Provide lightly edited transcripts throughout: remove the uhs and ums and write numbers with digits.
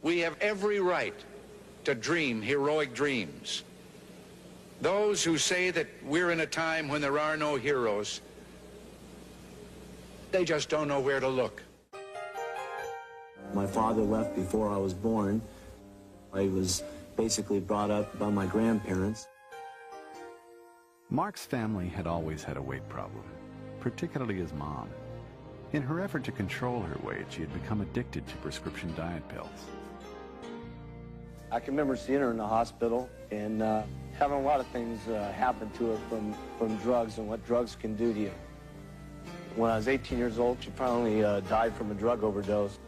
We have every right to dream heroic dreams. Those who say that we're in a time when there are no heroes, they just don't know where to look. My father left before I was born. I was basically brought up by my grandparents. Mark's family had always had a weight problem, particularly his mom. In her effort to control her weight, she had become addicted to prescription diet pills. I can remember seeing her in the hospital and having a lot of things happen to her from drugs and what drugs can do to you. When I was 18 years old, she finally died from a drug overdose.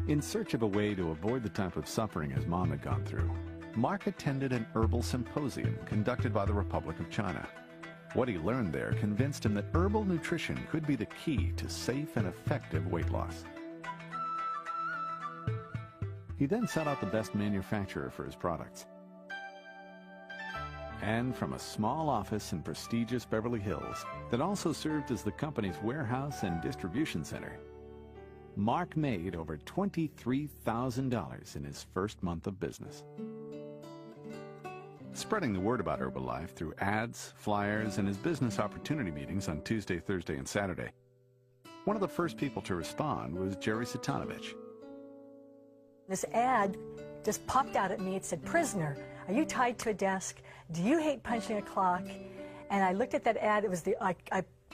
In search of a way to avoid the type of suffering his mom had gone through, Mark attended an herbal symposium conducted by the Republic of China. What he learned there convinced him that herbal nutrition could be the key to safe and effective weight loss. He then sought out the best manufacturer for his products. And from a small office in prestigious Beverly Hills that also served as the company's warehouse and distribution center, Mark made over $23,000 in his first month of business. Spreading the word about Herbalife through ads, flyers, and his business opportunity meetings on Tuesday, Thursday, and Saturday, one of the first people to respond was Jerry Satanovich. This ad just popped out at me. It said, "Prisoner, are you tied to a desk? Do you hate punching a clock?" And I looked at that ad. It was I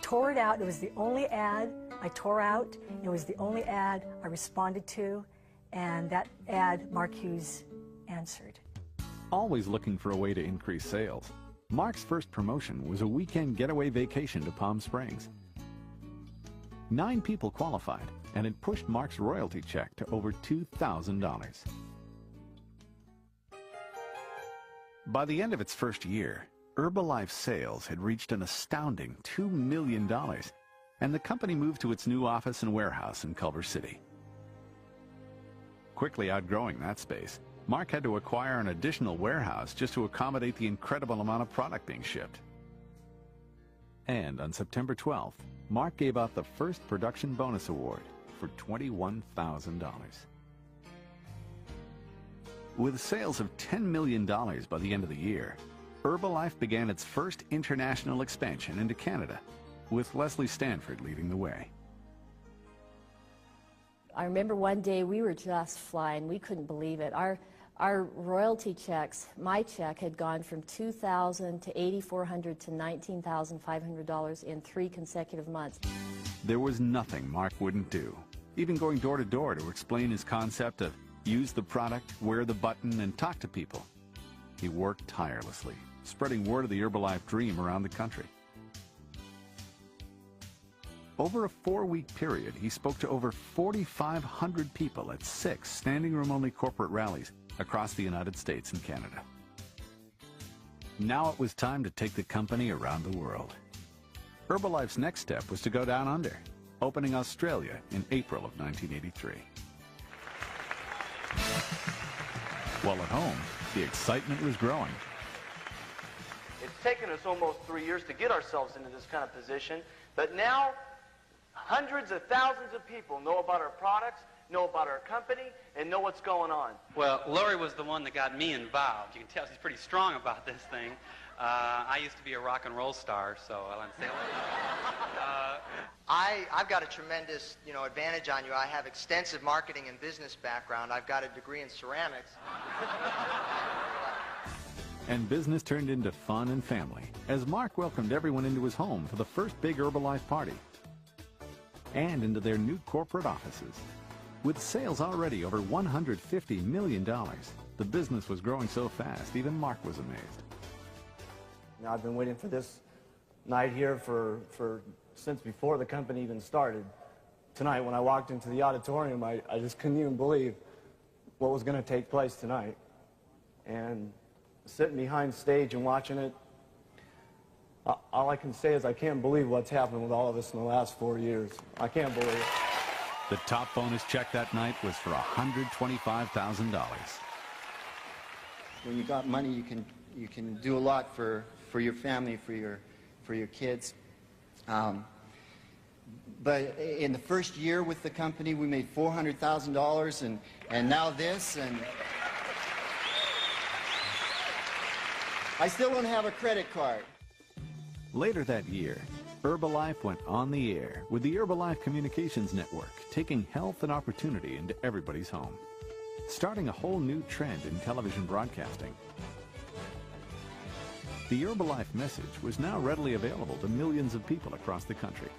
tore it out. It was the only ad I tore out. It was the only ad I responded to, and that ad Mark Hughes answered. Always looking for a way to increase sales, Mark's first promotion was a weekend getaway vacation to Palm Springs. 9 people qualified, and it pushed Mark's royalty check to over $2,000. By the end of its first year, Herbalife sales had reached an astounding $2 million, and the company moved to its new office and warehouse in Culver City. Quickly outgrowing that space, Mark had to acquire an additional warehouse just to accommodate the incredible amount of product being shipped. And on September 12th, Mark gave out the first production bonus award for $21,000. With sales of $10 million by the end of the year, Herbalife began its first international expansion into Canada, with Leslie Stanford leading the way. I remember one day we were just flying. We couldn't believe it. Our royalty checks, my check, had gone from $2,000 to $8,400 to $19,500 in 3 consecutive months. There was nothing Mark wouldn't do, even going door to door to explain his concept of use the product, wear the button, and talk to people. He worked tirelessly, spreading word of the Herbalife dream around the country. Over a 4-week period, he spoke to over 4,500 people at 6 standing-room-only corporate rallies across the United States and Canada. Now it was time to take the company around the world. Herbalife's next step was to go down under, opening Australia in April of 1983. While at home, the excitement was growing. It's taken us almost 3 years to get ourselves into this kind of position, but now hundreds of thousands of people know about our products, know about our company, and know what's going on. Well, Lori was the one that got me involved. You can tell she's pretty strong about this thing. I used to be a rock and roll star, so I'll say I've got a tremendous, advantage on you. I have extensive marketing and business background. I've got a degree in ceramics. And business turned into fun and family as Mark welcomed everyone into his home for the first big Herbalife party and into their new corporate offices. With sales already over $150 million, the business was growing so fast, even Mark was amazed. I've been waiting for this night here since before the company even started. Tonight, when I walked into the auditorium, I just couldn't even believe what was going to take place tonight. And sitting behind stage and watching it, all I can say is I can't believe what's happened with all of us in the last 4 years. I can't believe it. The top bonus check that night was for $125,000. When you got money, you can do a lot for your family, for your kids. But in the first year with the company, we made $400,000, and now this, and I still don't have a credit card. Later that year, Herbalife went on the air with the Herbalife Communications Network, taking health and opportunity into everybody's home, starting a whole new trend in television broadcasting. The Herbalife message was now readily available to millions of people across the country.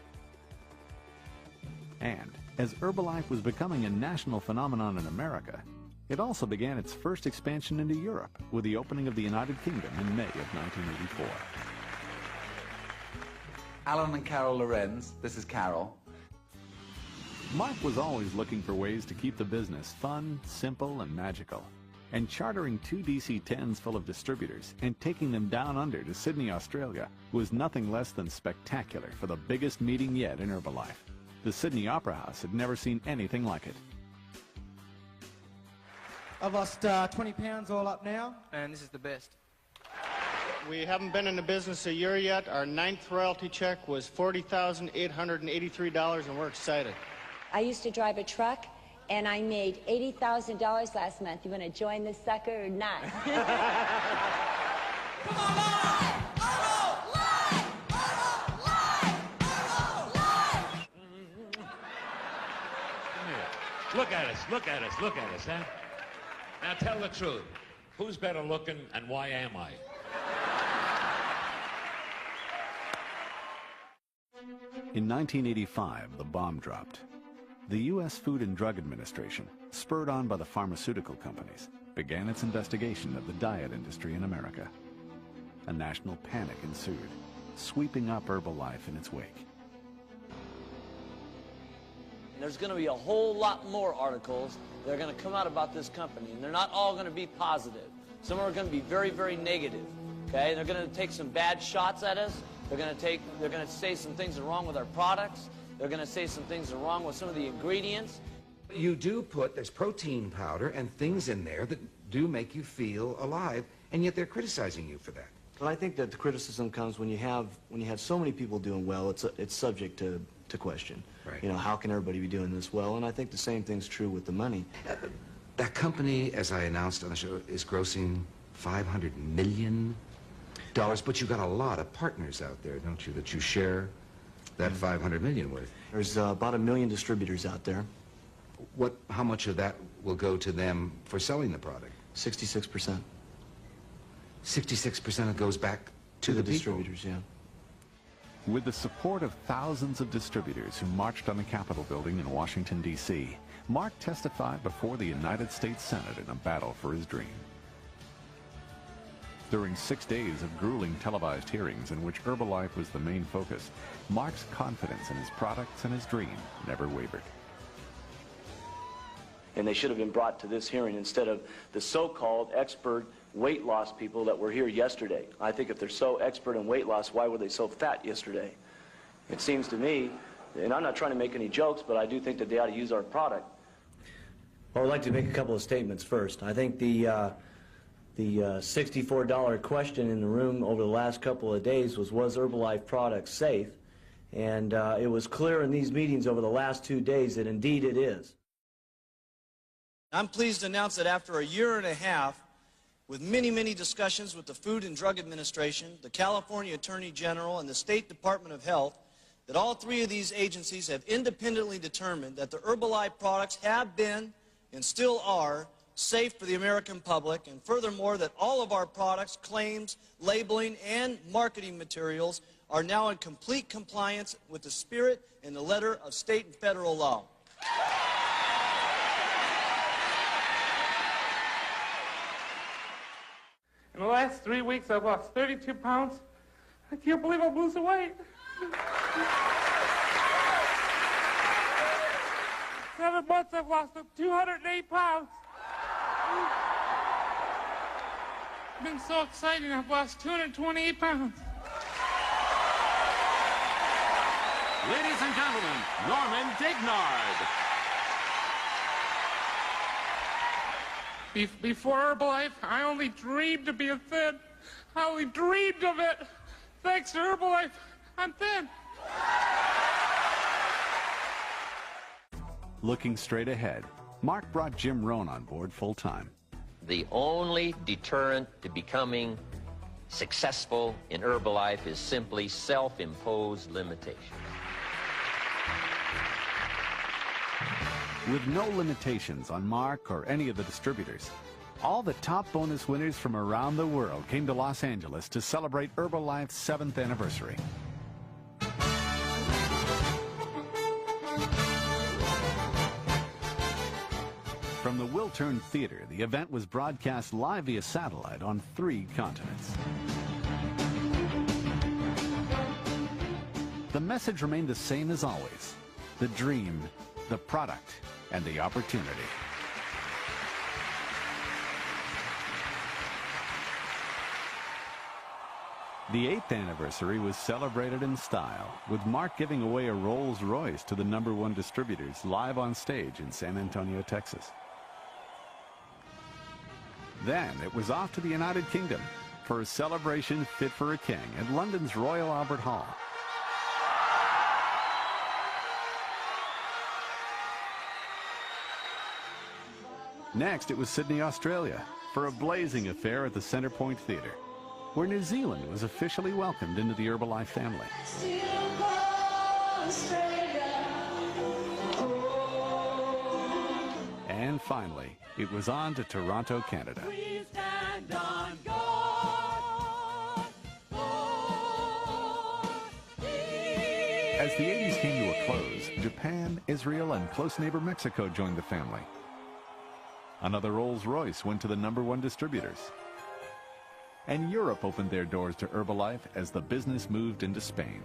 And as Herbalife was becoming a national phenomenon in America, it also began its first expansion into Europe with the opening of the United Kingdom in May of 1984. Alan and Carol Lorenz, this is Carol. Mark was always looking for ways to keep the business fun, simple, and magical. And chartering 2 DC-10s full of distributors and taking them down under to Sydney, Australia was nothing less than spectacular for the biggest meeting yet in Herbalife. The Sydney Opera House had never seen anything like it. I've lost 20 pounds all up now, and this is the best. We haven't been in the business a year yet. Our 9th royalty check was $40,883, and we're excited. I used to drive a truck, and I made $80,000 last month. You want to join this sucker or not? Come on, live! Live! Look at us, look at us, look at us, huh? Now tell the truth. Who's better looking and why am I? In 1985, the bomb dropped. The U.S. Food and Drug Administration, spurred on by the pharmaceutical companies, began its investigation of the diet industry in America. A national panic ensued, sweeping up Herbalife in its wake. There's going to be a whole lot more articles that are going to come out about this company, and they're not all going to be positive. Some are going to be very, very negative. Okay, they're going to take some bad shots at us. They're going to say some things are wrong with our products. They're going to say some things are wrong with some of the ingredients. You do put, there's protein powder and things in there that do make you feel alive, and yet they're criticizing you for that. Well, I think that the criticism comes when you have so many people doing well. It's subject to question. Right. You know, how can everybody be doing this well? And I think the same thing's true with the money. That company, as I announced on the show, is grossing $500 million. But you've got a lot of partners out there, don't you, that you share that $500 million with? There's about 1 million distributors out there. How much of that will go to them for selling the product? 66%. 66% goes back to the distributors, yeah. With the support of thousands of distributors who marched on the Capitol building in Washington, D.C., Mark testified before the United States Senate in a battle for his dream. During 6 days of grueling televised hearings in which Herbalife was the main focus, Mark's confidence in his products and his dream never wavered. And they should have been brought to this hearing instead of the so-called expert weight loss people that were here yesterday. I think if they're so expert in weight loss, why were they so fat yesterday? It seems to me, and I'm not trying to make any jokes, but I do think that they ought to use our product. Well, I'd like to make a couple of statements first. I think the $64 question in the room over the last couple of days was Herbalife product safe? And it was clear in these meetings over the last 2 days that indeed it is. I'm pleased to announce that after a year and a half, with many, many discussions with the Food and Drug Administration, the California Attorney General, and the State Department of Health, that all 3 of these agencies have independently determined that the Herbalife products have been and still are safe for the American public, and furthermore that all of our products, claims, labeling, and marketing materials are now in complete compliance with the spirit and the letter of state and federal law. In the last 3 weeks, I've lost 32 pounds. I can't believe I'm losing weight. 7 months, I've lost 208 pounds. It's been so exciting, I've lost 228 pounds. Ladies and gentlemen, Norman Dignard. Before Herbalife, I only dreamed of being thin. I only dreamed of it. Thanks to Herbalife, I'm thin. Looking straight ahead, Mark brought Jim Rohn on board full-time. The only deterrent to becoming successful in Herbalife is simply self-imposed limitation. With no limitations on Mark or any of the distributors, all the top bonus winners from around the world came to Los Angeles to celebrate Herbalife's 7th anniversary. From the Wiltern Theater, the event was broadcast live via satellite on 3 continents. The message remained the same as always: the dream, the product, and the opportunity. The 8th anniversary was celebrated in style, with Mark giving away a Rolls-Royce to the #1 distributors live on stage in San Antonio, Texas. Then it was off to the United Kingdom for a celebration fit for a king at London's Royal Albert Hall. Next, it was Sydney, Australia, for a blazing affair at the Centrepoint Theatre, where New Zealand was officially welcomed into the Herbalife family. And finally, it was on to Toronto, Canada. As the 80s came to a close, Japan, Israel, and close neighbor Mexico joined the family. Another Rolls-Royce went to the #1 distributors. And Europe opened their doors to Herbalife as the business moved into Spain.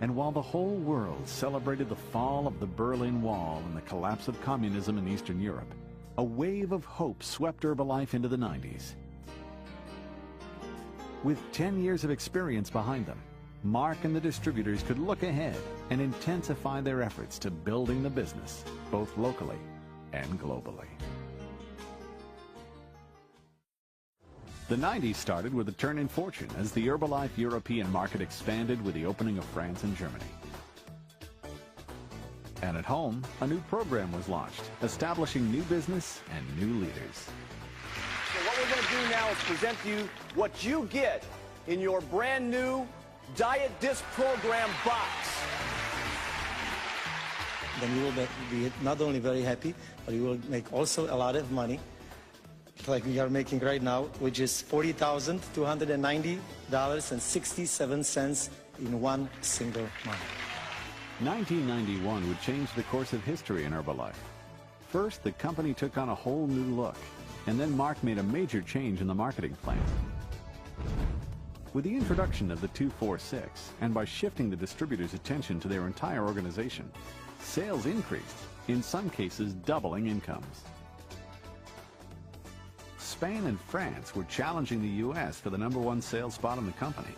And while the whole world celebrated the fall of the Berlin Wall and the collapse of communism in Eastern Europe, a wave of hope swept Herbalife into the 90s. With 10 years of experience behind them, Mark and the distributors could look ahead and intensify their efforts to building the business, both locally and globally. The 90s started with a turn in fortune as the Herbalife European market expanded with the opening of France and Germany. And at home, a new program was launched, establishing new business and new leaders. So what we're going to do now is present to you what you get in your brand new Diet Disc Program box. Then you will be not only very happy, but you will make also a lot of money, like we are making right now, which is $40,290.67 in one single month. 1991 would change the course of history in Herbalife. First, the company took on a whole new look, and then Mark made a major change in the marketing plan. With the introduction of the 246, and by shifting the distributors' attention to their entire organization, sales increased, in some cases doubling incomes. Spain and France were challenging the U.S. for the #1 sales spot in the company.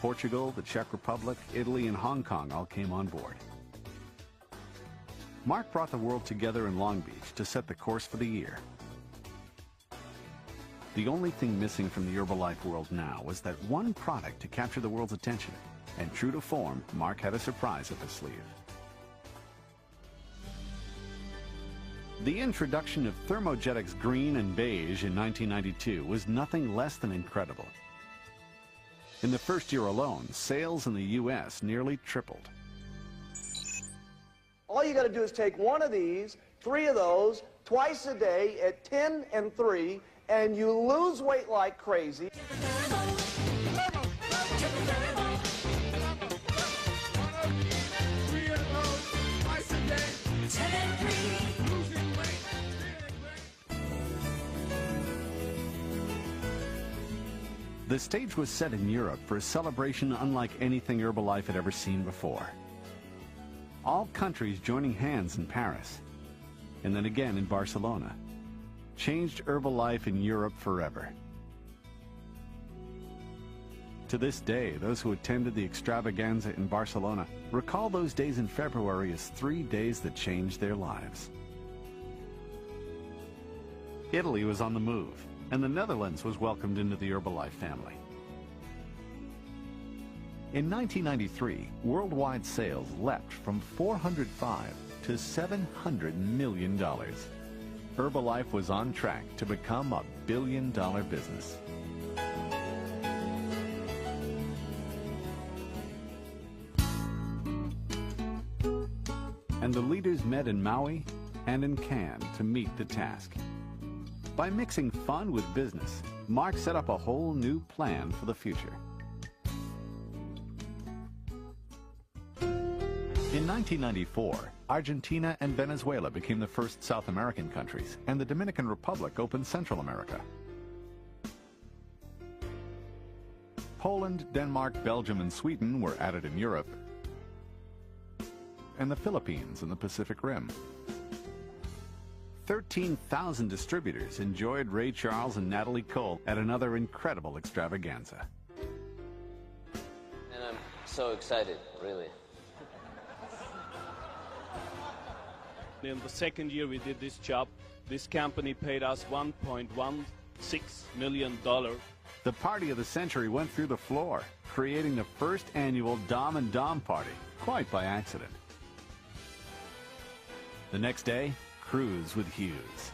Portugal, the Czech Republic, Italy, and Hong Kong all came on board. Mark brought the world together in Long Beach to set the course for the year. The only thing missing from the Herbalife world now was that one product to capture the world's attention. And true to form, Mark had a surprise up his sleeve. The introduction of Thermogenics Green and Beige in 1992 was nothing less than incredible. In the first year alone, sales in the U.S. nearly tripled. All you got to do is take one of these, 3 of those, twice a day at 10 and 3, and you lose weight like crazy. The stage was set in Europe for a celebration unlike anything Herbalife had ever seen before. All countries joining hands in Paris, and then again in Barcelona, changed Herbalife in Europe forever. To this day, those who attended the extravaganza in Barcelona recall those days in February as 3 days that changed their lives. Italy was on the move, and the Netherlands was welcomed into the Herbalife family. In 1993, worldwide sales leapt from $405 to $700 million. Herbalife was on track to become a billion-dollar business. And the leaders met in Maui and in Cannes to meet the task. By mixing fun with business, Mark set up a whole new plan for the future. In 1994, Argentina and Venezuela became the first South American countries, and the Dominican Republic opened Central America. Poland, Denmark, Belgium, and Sweden were added in Europe, and the Philippines in the Pacific Rim. 13,000 distributors enjoyed Ray Charles and Natalie Cole at another incredible extravaganza. And I'm so excited, really. In the second year we did this job, this company paid us $1.16 million. The party of the century went through the floor, creating the first annual Dom and Dom party, quite by accident. The next day, cruise with Hughes.